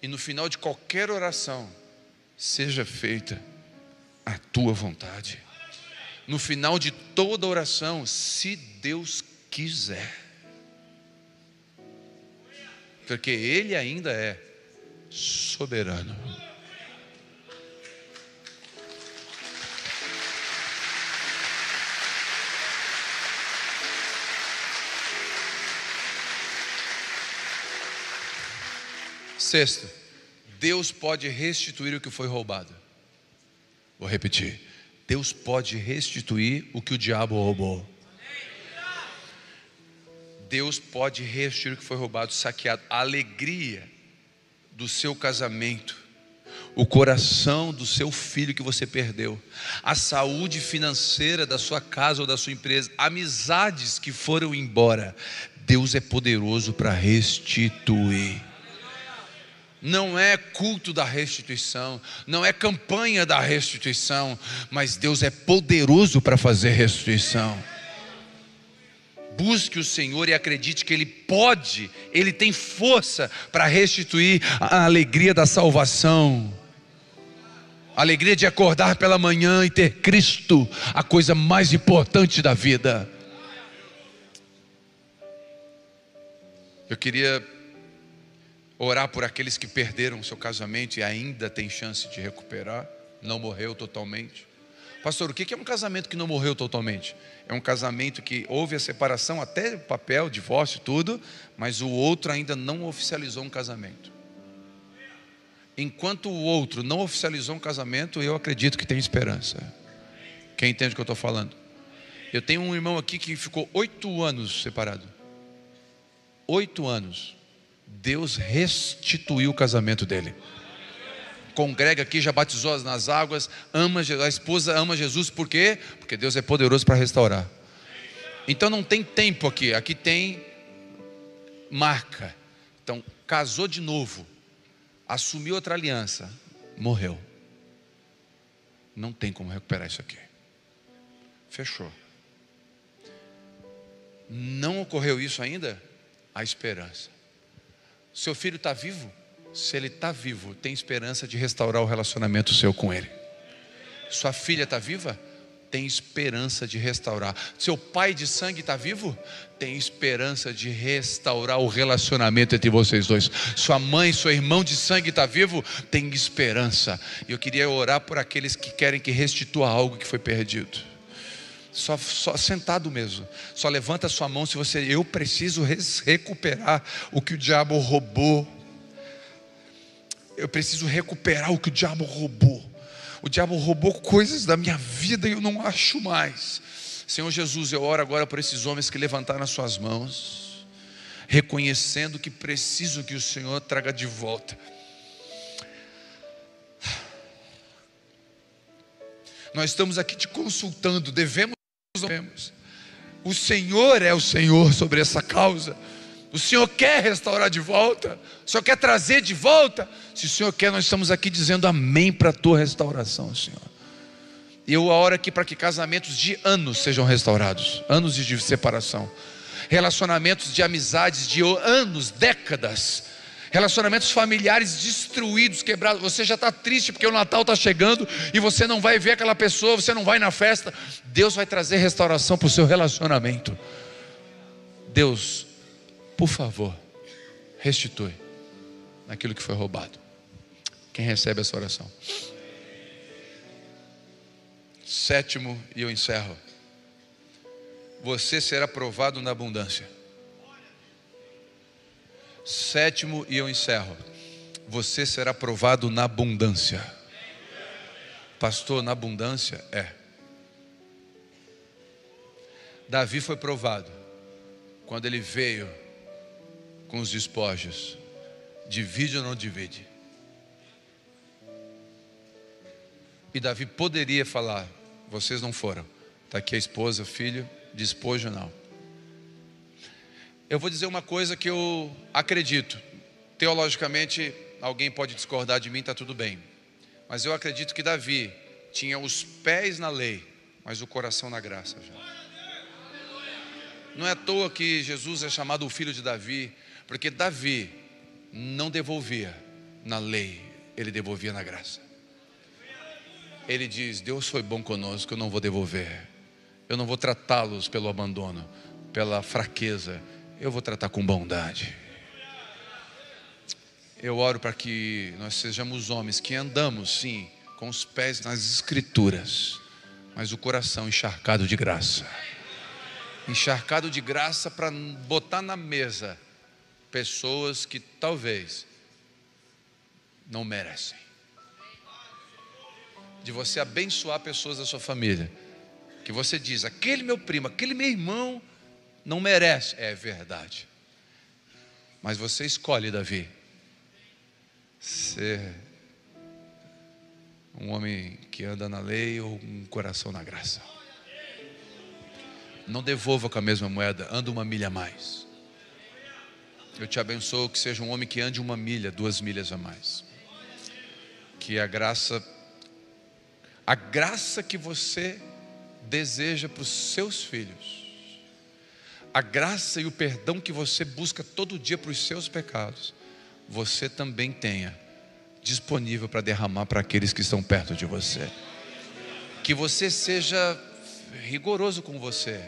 E no final de qualquer oração, seja feita a tua vontade. No final de toda oração, se Deus quiser. Porque Ele ainda é soberano. Sexto, Deus pode restituir o que foi roubado. Vou repetir. Deus pode restituir o que o diabo roubou. Deus pode restituir o que foi roubado, saqueado. A alegria do seu casamento, o coração do seu filho que você perdeu, a saúde financeira da sua casa ou da sua empresa, amizades que foram embora. Deus é poderoso para restituir. Não é culto da restituição, não é campanha da restituição, mas Deus é poderoso para fazer restituição. Busque o Senhor e acredite que Ele pode, Ele tem força para restituir a alegria da salvação, a alegria de acordar pela manhã e ter Cristo, a coisa mais importante da vida. Eu queria orar por aqueles que perderam o seu casamento e ainda tem chance de recuperar, não morreu totalmente. Pastor, o que é um casamento que não morreu totalmente? É um casamento que houve a separação, até papel, divórcio, tudo, mas o outro ainda não oficializou um casamento. Enquanto o outro não oficializou um casamento, eu acredito que tem esperança. Quem entende o que eu estou falando? Eu tenho um irmão aqui que ficou 8 anos separado. 8 anos. Deus restituiu o casamento dele. Congrega aqui, já batizou nas águas, ama a esposa ama Jesus, por quê? Porque Deus é poderoso para restaurar. Então não tem tempo aqui, aqui tem marca. Então casou de novo, assumiu outra aliança, morreu. Não tem como recuperar isso aqui. Fechou. Não ocorreu isso ainda? Há esperança. Seu filho está vivo? Se ele está vivo, tem esperança de restaurar o relacionamento seu com ele. Sua filha está viva? Tem esperança de restaurar. Seu pai de sangue está vivo? Tem esperança de restaurar o relacionamento entre vocês dois. Sua mãe, seu irmão de sangue está vivo? Tem esperança. E eu queria orar por aqueles que querem que restitua algo que foi perdido. Só sentado mesmo. Só levanta a sua mão se você... Eu preciso recuperar o que o diabo roubou. Eu preciso recuperar o que o diabo roubou. O diabo roubou coisas da minha vida e eu não acho mais. Senhor Jesus, eu oro agora por esses homens que levantaram as suas mãos, reconhecendo que precisam que o Senhor traga de volta. Nós estamos aqui te consultando, devemos. O Senhor é o Senhor sobre essa causa. O Senhor quer restaurar de volta, o Senhor quer trazer de volta. Se o Senhor quer, nós estamos aqui dizendo amém para a tua restauração, Senhor. E eu oro aqui para que casamentos de anos sejam restaurados, anos de separação, relacionamentos de amizades de anos, décadas, relacionamentos familiares destruídos, quebrados. Você já está triste porque o Natal está chegando e você não vai ver aquela pessoa, você não vai na festa. Deus vai trazer restauração para o seu relacionamento. Deus, por favor, restitui naquilo que foi roubado. Quem recebe essa oração? Sétimo, e eu encerro. Você será provado na abundância. Sétimo, e eu encerro. Você será provado na abundância. Pastor, na abundância? É. Davi foi provado quando ele veio com os despojos. Divide ou não divide? E Davi poderia falar: vocês não foram, está aqui a esposa, filho, despojo não. Eu vou dizer uma coisa que eu acredito. Teologicamente, alguém pode discordar de mim, está tudo bem. Mas eu acredito que Davi tinha os pés na lei, mas o coração na graça já. Não é à toa que Jesus é chamado o filho de Davi, porque Davi não devolvia, na lei, ele devolvia na graça. Ele diz: Deus foi bom conosco, eu não vou devolver. Eu não vou tratá-los pelo abandono, pela fraqueza. Eu vou tratar com bondade. Eu oro para que nós sejamos homens que andamos, sim, com os pés nas escrituras, mas o coração encharcado de graça. Encharcado de graça para botar na mesa pessoas que talvez não merecem. De você abençoar pessoas da sua família, que você diz: aquele meu primo, aquele meu irmão não merece. É verdade. Mas você escolhe, Davi, ser um homem que anda na lei ou um coração na graça. Não devolva com a mesma moeda, anda 1 milha a mais. Eu te abençoo que seja um homem que ande 1 milha, 2 milhas a mais. Que a graça que você deseja para os seus filhos, a graça e o perdão que você busca todo dia para os seus pecados, você também tenha disponível para derramar para aqueles que estão perto de você. Que você seja rigoroso com você,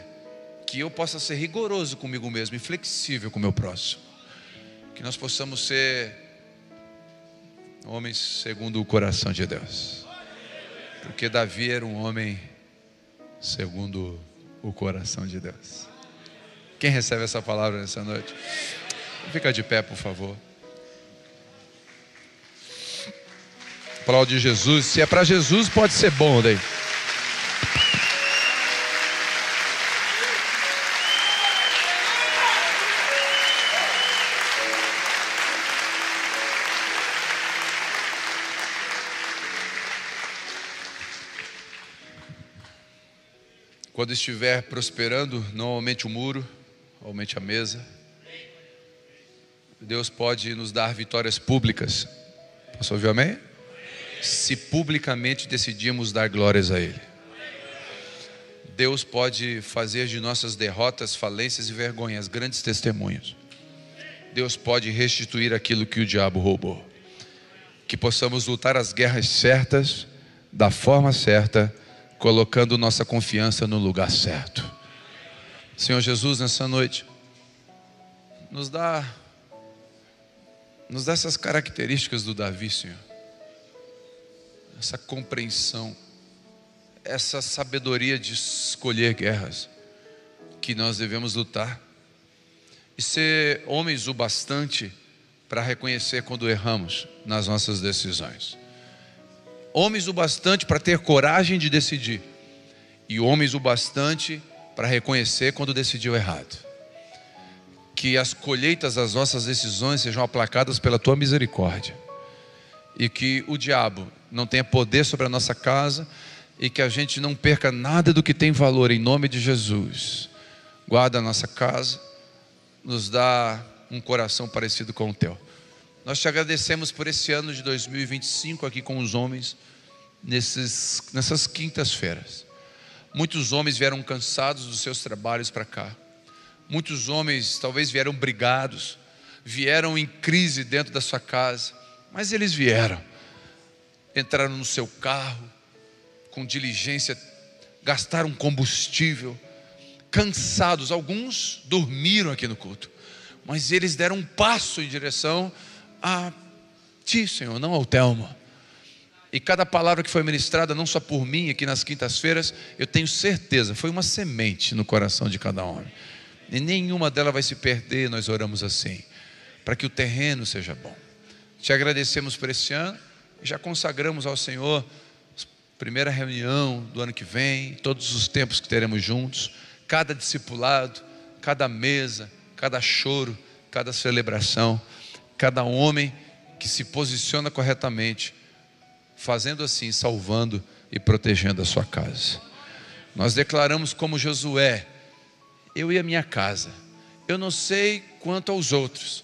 que eu possa ser rigoroso comigo mesmo e flexível com o meu próximo. Que nós possamos ser homens segundo o coração de Deus, porque Davi era um homem segundo o coração de Deus. Quem recebe essa palavra nessa noite? Fica de pé, por favor. Aplaude Jesus. Se é para Jesus, pode ser bom daí. Quando estiver prosperando, não aumente o muro, aumente a mesa. Deus pode nos dar vitórias públicas. Posso ouvir amém? Se publicamente decidimos dar glórias a Ele. Deus pode fazer de nossas derrotas, falências e vergonhas grandes testemunhos. Deus pode restituir aquilo que o diabo roubou. Que possamos lutar as guerras certas, da forma certa, colocando nossa confiança no lugar certo. Senhor Jesus, nessa noite, nos dá essas características do Davi, Senhor. Essa compreensão, essa sabedoria de escolher guerras que nós devemos lutar e ser homens o bastante para reconhecer quando erramos nas nossas decisões. Homens o bastante para ter coragem de decidir e homens o bastante para reconhecer quando decidiu errado. Que as colheitas das nossas decisões sejam aplacadas pela Tua misericórdia e que o diabo não tenha poder sobre a nossa casa e que a gente não perca nada do que tem valor, em nome de Jesus. Guarda a nossa casa, nos dá um coração parecido com o Teu. Nós te agradecemos por esse ano de 2025 aqui com os homens, nessas quintas-feiras. Muitos homens vieram cansados dos seus trabalhos para cá. Muitos homens talvez vieram brigados, vieram em crise dentro da sua casa, mas eles vieram, entraram no seu carro, com diligência, gastaram combustível, cansados. Alguns dormiram aqui no culto, mas eles deram um passo em direção a Ti, Senhor, não ao Telmo. E cada palavra que foi ministrada, não só por mim aqui nas quintas-feiras, eu tenho certeza, foi uma semente no coração de cada homem. E nenhuma delas vai se perder. Nós oramos assim, para que o terreno seja bom. Te agradecemos por esse ano e já consagramos ao Senhor a primeira reunião do ano que vem, todos os tempos que teremos juntos, cada discipulado, cada mesa, cada choro, cada celebração, cada homem que se posiciona corretamente, fazendo assim, salvando e protegendo a sua casa. Nós declaramos como Josué: eu e a minha casa. Eu não sei quanto aos outros,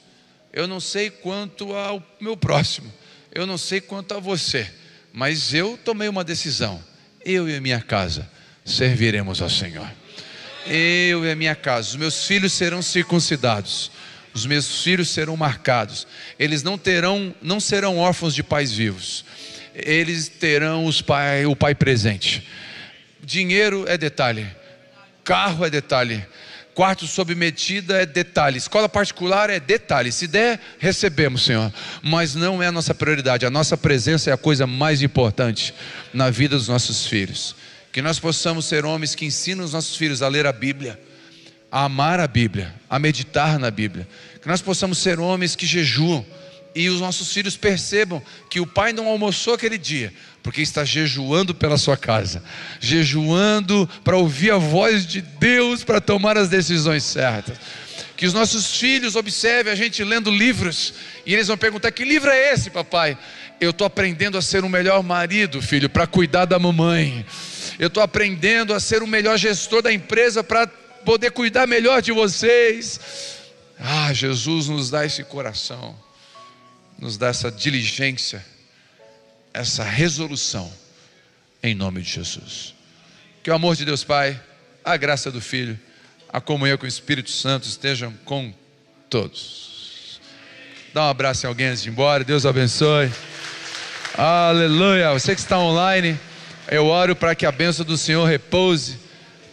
eu não sei quanto ao meu próximo, eu não sei quanto a você, mas eu tomei uma decisão: eu e a minha casa serviremos ao Senhor. Eu e a minha casa, os meus filhos serão circuncidados, Os meus filhos serão marcados. Eles não serão órfãos de pais vivos. Eles terão o pai presente. Dinheiro é detalhe. Carro é detalhe. Quarto sob medida é detalhe. Escola particular é detalhe. Se der, recebemos, Senhor. Mas não é a nossa prioridade. A nossa presença é a coisa mais importante na vida dos nossos filhos. Que nós possamos ser homens que ensinam os nossos filhos a ler a Bíblia, a amar a Bíblia, a meditar na Bíblia. Que nós possamos ser homens que jejuam e os nossos filhos percebam que o pai não almoçou aquele dia porque está jejuando pela sua casa, jejuando para ouvir a voz de Deus, para tomar as decisões certas. Que os nossos filhos observem a gente lendo livros e eles vão perguntar: que livro é esse, papai? Eu estou aprendendo a ser um melhor marido, filho, para cuidar da mamãe. Eu estou aprendendo a ser o melhor gestor da empresa para poder cuidar melhor de vocês. Jesus nos dá esse coração, nos dá essa diligência, essa resolução, em nome de Jesus. Que o amor de Deus Pai, a graça do Filho, a comunhão com o Espírito Santo estejam com todos. Dá um abraço em alguém antes de ir embora. Deus abençoe. Aleluia. Você que está online, eu oro para que a bênção do Senhor repouse.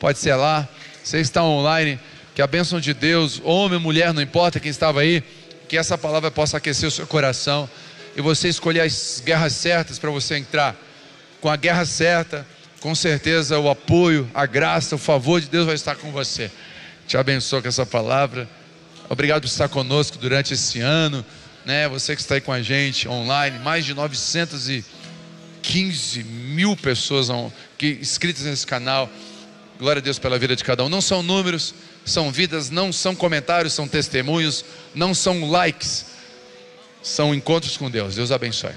Pode ser lá. Você que está online, que a bênção de Deus, homem, mulher, não importa quem estava aí, que essa palavra possa aquecer o seu coração e você escolher as guerras certas para você entrar. Com a guerra certa, com certeza o apoio, a graça, o favor de Deus vai estar com você. Te abençoo com essa palavra. Obrigado por estar conosco durante esse ano, né? Você que está aí com a gente online, mais de 915 mil pessoas inscritas nesse canal. Glória a Deus pela vida de cada um. Não são números, são vidas, não são comentários, são testemunhos, não são likes, são encontros com Deus. Deus abençoe.